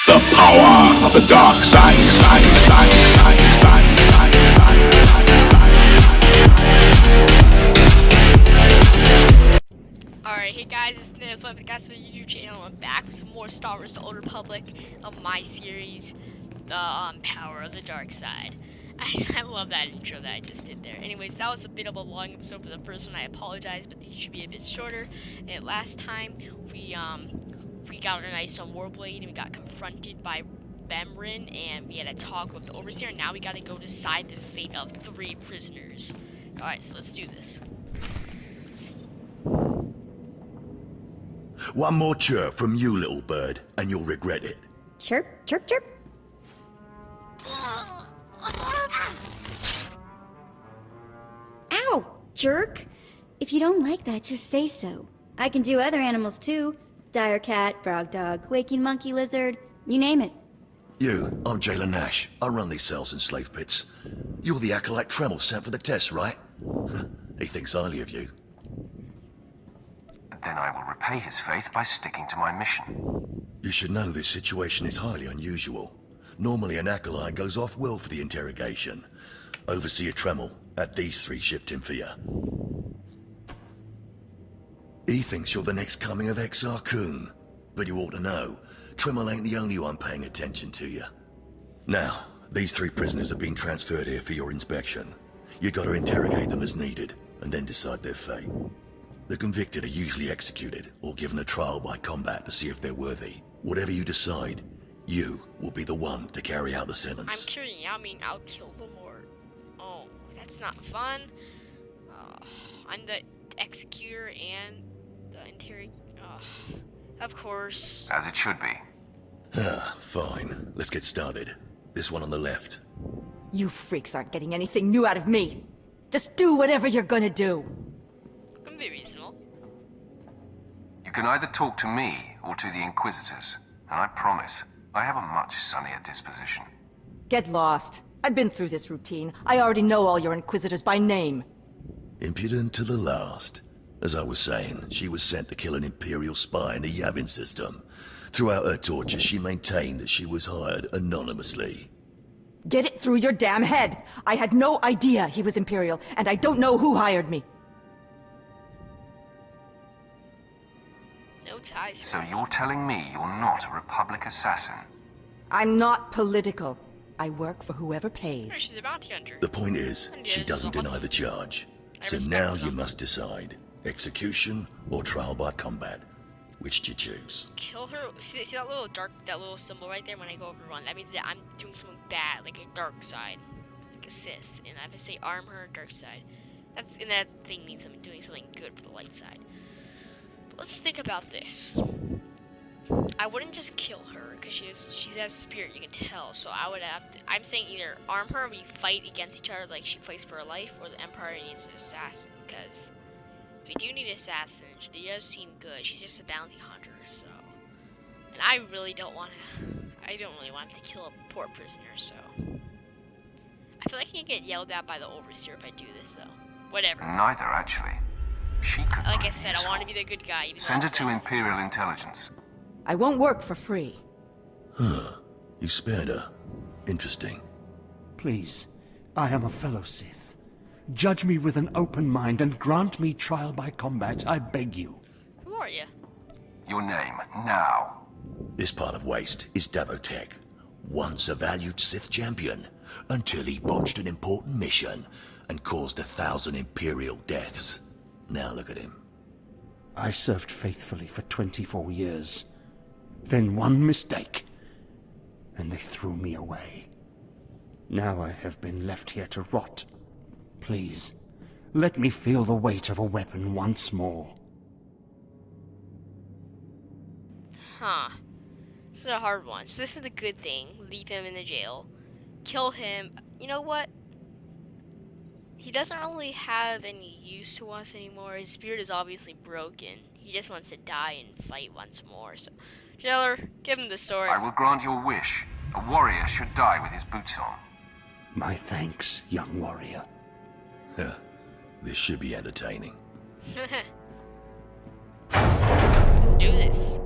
The power of the dark side. Alright, hey guys, it's the guys from the YouTube channel. I'm back with some more Star Wars: The Old Republic of my series, the Power of the Dark Side. I love that intro that I just did there. Anyways, that was a bit of a long episode for the first one. I apologize, but these should be a bit shorter. And last time we got a nice Warblade and we got confronted by Bemrin and we had a talk with the Overseer. Now we gotta go decide the fate of 3 prisoners. Alright, so let's do this. One more chirp from you, little bird, and you'll regret it. Chirp, chirp, chirp. Ow, jerk. If you don't like that, just say so. I can do other animals too. Dire cat, frog dog, waking monkey lizard, you name it. You, I'm Jailer Nash. I run these cells and slave pits. You're the acolyte Tremel sent for the test, right? He thinks highly of you. Then I will repay his faith by sticking to my mission. You should know this situation is highly unusual. Normally an acolyte goes off well for the interrogation. Overseer Tremel had these 3 shipped in for you. He thinks you're the next coming of Exar Kun, but you ought to know, Tremel ain't the only one paying attention to you. Now, these 3 prisoners have been transferred here for your inspection. You gotta interrogate them as needed, and then decide their fate. The convicted are usually executed, or given a trial by combat to see if they're worthy. Whatever you decide, you will be the one to carry out the sentence. I'm kidding. I mean, I'll kill them or... Oh, that's not fun. I'm the executor and the interrogator. Of course. As it should be. Fine. Let's get started. This one on the left. You freaks aren't getting anything new out of me. Just do whatever you're gonna do. Can be reasonable. You can either talk to me or to the Inquisitors, and I promise, I have a much sunnier disposition. Get lost. I've been through this routine. I already know all your Inquisitors by name. Impudent to the last. As I was saying, she was sent to kill an Imperial spy in the Yavin system. Throughout her torture, she maintained that she was hired anonymously. Get it through your damn head! I had no idea he was Imperial, and I don't know who hired me. No ties. So you're telling me you're not a Republic assassin? I'm not political. I work for whoever pays. She's a bounty hunter. The point is, And she yeah, doesn't she's deny awesome. the charge. I So respect now her. you must decide. Execution or trial by combat. Which do you choose? Kill her. See that little symbol right there? When I go over one, that means that I'm doing something bad, like a dark side, like a Sith. And if I say arm her, dark side, and that thing means I'm doing something good for the light side. But let's think about this. I wouldn't just kill her because she has spirit. You can tell. So I would have to. I'm saying either arm her, we fight against each other like she fights for her life, or the Empire needs an assassin because. We do need an assassin. She does seem good. She's just a bounty hunter, so. And I really don't want to. I don't really want to kill a poor prisoner, so. I feel like I can get yelled at by the Overseer if I do this, though. Whatever. Neither, actually. She could Like I prove said, I want to be the good guy. Even though Send I'm her to Sith. Imperial Intelligence. I won't work for free. You spared her. Interesting. Please, I am a fellow Sith. Judge me with an open mind and grant me trial by combat, I beg you. Who are you? Your name, now. This part of Waste is Davotech. Once a valued Sith champion, until he botched an important mission and caused 1,000 Imperial deaths. Now look at him. I served faithfully for 24 years. Then one mistake, and they threw me away. Now I have been left here to rot. Please, let me feel the weight of a weapon once more. Huh. This is a hard one. So this is the good thing. Leave him in the jail. Kill him. You know what? He doesn't really have any use to us anymore. His spirit is obviously broken. He just wants to die and fight once more. So, Jailer, give him the sword. I will grant your wish. A warrior should die with his boots on. My thanks, young warrior. This should be entertaining. Let's do this.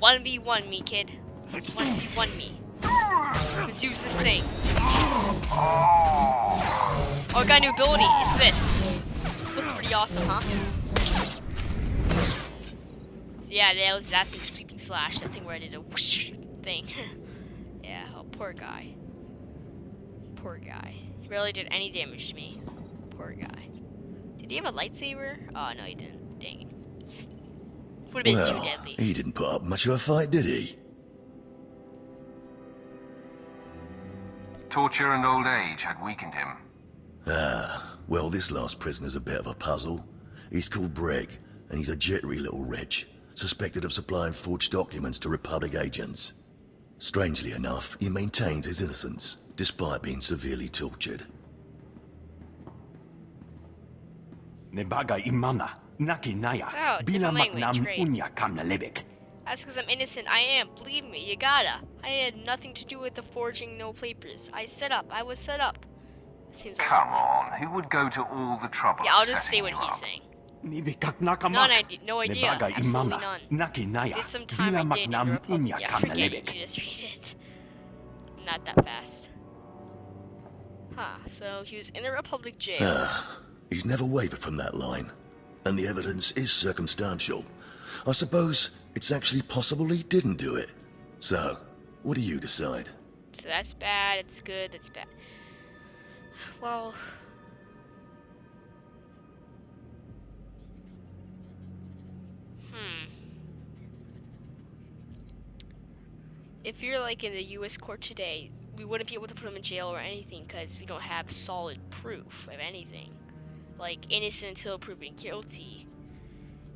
1v1 me, kid. 1v1 me. Let's use this thing. Oh, I got a new ability. It's this. Looks pretty awesome, huh? Yeah, that was that thing, sweeping slash. That thing where I did a whoosh thing. Yeah, oh, poor guy. Poor guy. He barely did any damage to me. Poor guy. Did he have a lightsaber? Oh, no, he didn't. Dang it. Would have been too deadly. He didn't put up much of a fight, did he? Torture and old age had weakened him. Ah, well, this last prisoner's a bit of a puzzle. He's called Breg, and he's a jittery little wretch, suspected of supplying forged documents to Republic agents. Strangely enough, he maintains his innocence, despite being severely tortured. Nebaga imana, naki naya, Oh, bila different language, maknam great. unya kamna lebek. That's because I'm innocent. I am. Believe me, you gotta. I had nothing to do with the forging no papers. I was set up. Seems like Come on, who would go to all the trouble Yeah, I'll of just say setting what you he's up? saying. Nibikak nakamak. No idea. Nebaga Absolutely imana, none. naki naya, Did some time bila I did in the maknam Republic. unya Yeah, kamna forget it. lebek. You just read it. Not that fast. Huh, so he was in the Republic jail. He's never wavered from that line. And the evidence is circumstantial. I suppose it's actually possible he didn't do it. So, what do you decide? So that's bad, it's good, that's bad. Well... If you're like in the US court today, we wouldn't be able to put him in jail or anything because we don't have solid proof of anything. Like, innocent until proven guilty.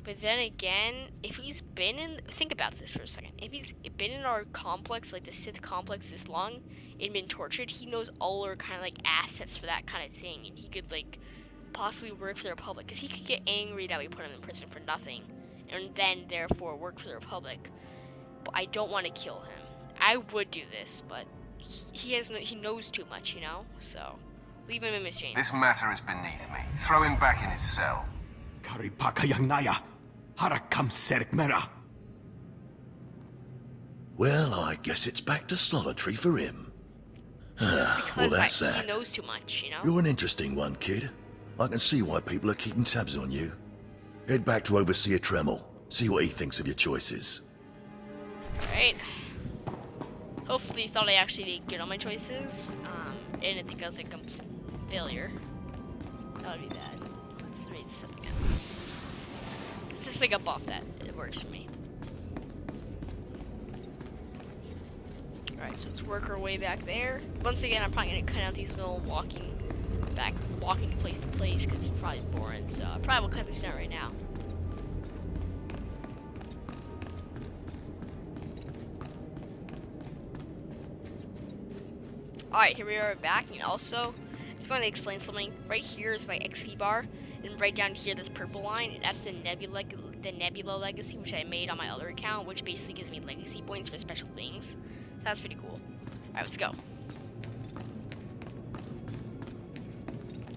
But then again, if he's been in... Think about this for a second. If he's been in our complex, like the Sith complex this long, and been tortured, he knows all our kind of like assets for that kind of thing. And he could like possibly work for the Republic. Because he could get angry that we put him in prison for nothing. And then therefore work for the Republic. But I don't want to kill him. I would do this, but he knows too much, you know? So, leave him in his chains. This matter is beneath me. Throw him back in his cell. Karipaka yang naya, harakam serk mera. Well, I guess it's back to solitary for him. Just well, because that's he that. knows too much, you know? You're an interesting one, kid. I can see why people are keeping tabs on you. Head back to Overseer Tremel. See what he thinks of your choices. Alright. Hopefully he thought I actually did good on my choices. I didn't think I was a complete failure. That would be bad. Let's raise this up again. Let's just think up off that. It works for me. Alright, so let's work our way back there. Once again, I'm probably going to cut out these little walking place to place because it's probably boring. So I probably will cut this down right now. Alright, here we are back, and also, I just want to explain something. Right here is my XP bar, and right down here, this purple line, and that's the Nebula Legacy, which I made on my other account, which basically gives me legacy points for special things. That's pretty cool. Alright, let's go.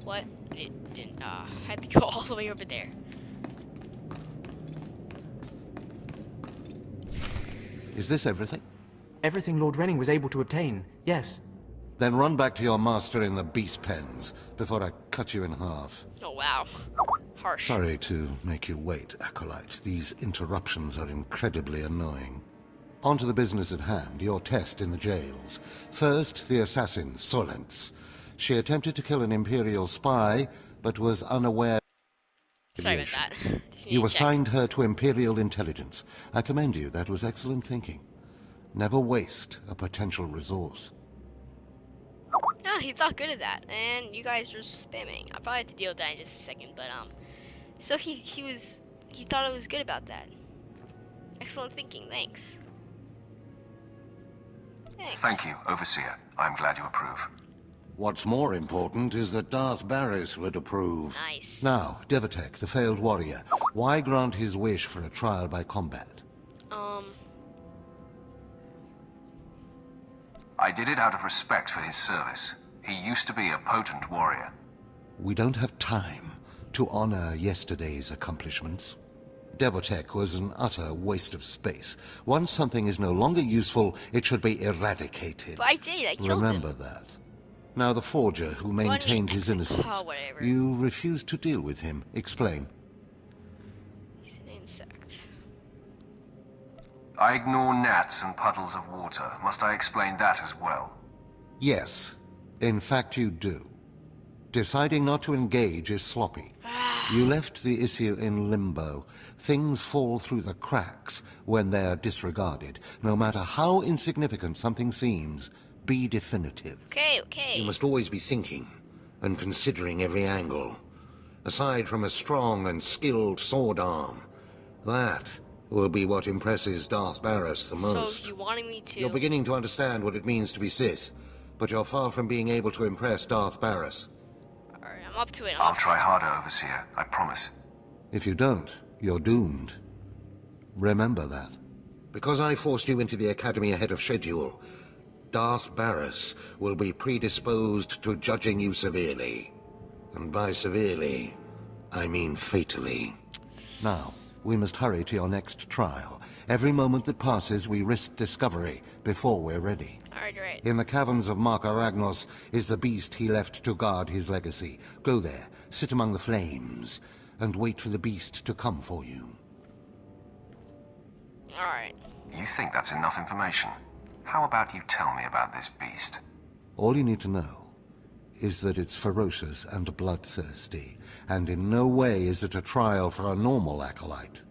What? It didn't, I had to go all the way over there. Is this everything? Everything Lord Renning was able to obtain, yes. Then run back to your master in the beast pens before I cut you in half. Oh, wow. Harsh. Sorry to make you wait, Acolyte. These interruptions are incredibly annoying. On to the business at hand, your test in the jails. First, the assassin, Solentz. She attempted to kill an Imperial spy, but was unaware... Sorry about that. Just need You to check. assigned her to Imperial intelligence. I commend you. That was excellent thinking. Never waste a potential resource. No, he thought good of that, and you guys were spamming. I'll probably have to deal with that in just a second, but so he thought it was good about that. Excellent thinking, thanks. Thanks. Thank you, Overseer. I'm glad you approve. What's more important is that Darth Barris would approve. Nice. Now, Devatek, the failed warrior. Why grant his wish for a trial by combat? I did it out of respect for his service. He used to be a potent warrior. We don't have time to honor yesterday's accomplishments. Devotech was an utter waste of space. Once something is no longer useful, it should be eradicated. But I did. I killed Remember him. that. Now the forger who maintained his innocence. Oh, whatever. You refused to deal with him. Explain. He's an insect. I ignore gnats and puddles of water. Must I explain that as well? Yes. In fact, you do. Deciding not to engage is sloppy. You left the issue in limbo. Things fall through the cracks when they're disregarded. No matter how insignificant something seems, be definitive. Okay, okay. You must always be thinking and considering every angle. Aside from a strong and skilled sword arm, that will be what impresses Darth Barris the most. So you wanted me to... You're beginning to understand what it means to be Sith, but you're far from being able to impress Darth Barris. Alright, I'm up to it. I'll try harder, Overseer. I promise. If you don't, you're doomed. Remember that. Because I forced you into the Academy ahead of schedule, Darth Barris will be predisposed to judging you severely. And by severely, I mean fatally. Now, we must hurry to your next trial. Every moment that passes, we risk discovery before we're ready. Alright, right. In the caverns of Marka Ragnos is the beast he left to guard his legacy. Go there, sit among the flames, and wait for the beast to come for you. Alright. You think that's enough information? How about you tell me about this beast? All you need to know is that it's ferocious and bloodthirsty, and in no way is it a trial for a normal acolyte.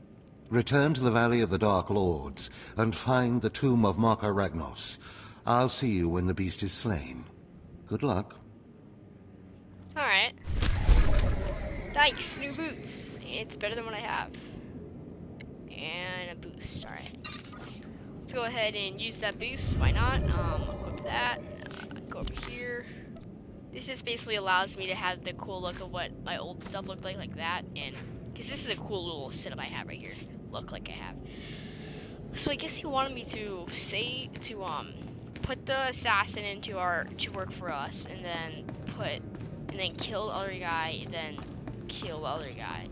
Return to the Valley of the Dark Lords and find the tomb of Marka Ragnos. I'll see you when the beast is slain. Good luck. Alright. Nice, new boots. It's better than what I have. And a boost, alright. Let's go ahead and use that boost, why not? Equip that. Go over here. This just basically allows me to have the cool look of what my old stuff looked like that. And, because this is a cool little setup I have right here. Look like I have. So I guess he wanted me to say, put the assassin to work for us, and then kill the other guy, and then kill the other guy.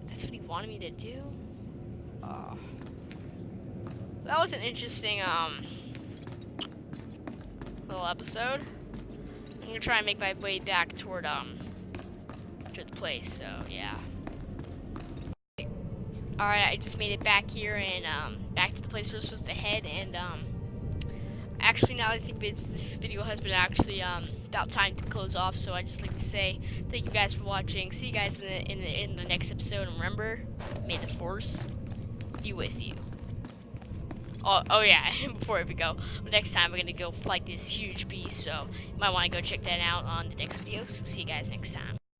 That's what he wanted me to do? That was an interesting, little episode. I'm gonna try and make my way back toward the place, so, yeah. Alright, I just made it back here, and, back to the place where we're supposed to head, and, actually, now that I think this video has been actually, about time to close off, so I just like to say thank you guys for watching. See you guys in the next episode, and remember, may the Force be with you. Oh yeah, before we go, next time we're gonna go fight this huge beast, so you might want to go check that out on the next video, so see you guys next time.